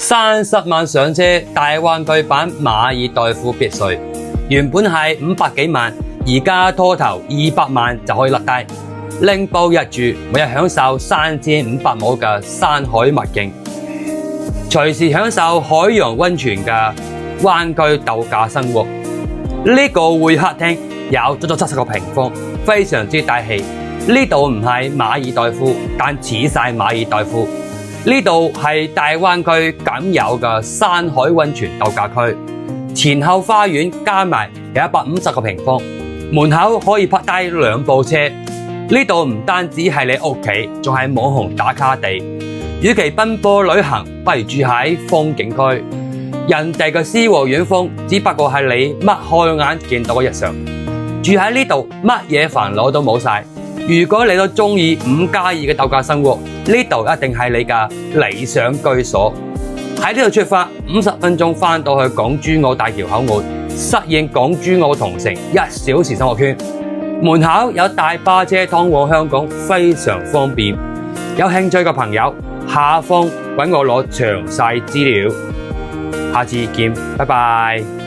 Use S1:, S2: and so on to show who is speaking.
S1: 30萬上車，大灣區版馬爾代夫別墅，原本係500幾萬，而家拖頭200萬就可以甩低，拎包入住，每日享受3500畝嘅山海秘境，隨時享受海洋溫泉嘅灣區度假生活。呢個會客廳有足足70個平方，非常之大氣。呢度唔係馬爾代夫，但似晒馬爾代夫。呢度係大灣區僅有嘅山海溫泉度假區，前後花園加埋有150個平方，門口可以泊低2部車。呢度唔單止係你屋企，仲係網紅打卡地。與其奔波旅行，不如住喺風景區。人哋嘅詩和遠方，只不過係你擘開眼見到嘅日常。住喺呢度，乜嘢煩惱都冇晒。如果你都中意5+2嘅度假生活，呢度一定係你嘅理想居所。喺呢度出發，50分鐘返到去港珠澳大橋口岸，實現港珠澳同城1小時生活圈。門口有大巴車通往香港，非常方便。有興趣嘅朋友，下方搵我攞詳細資料。下次見，拜拜。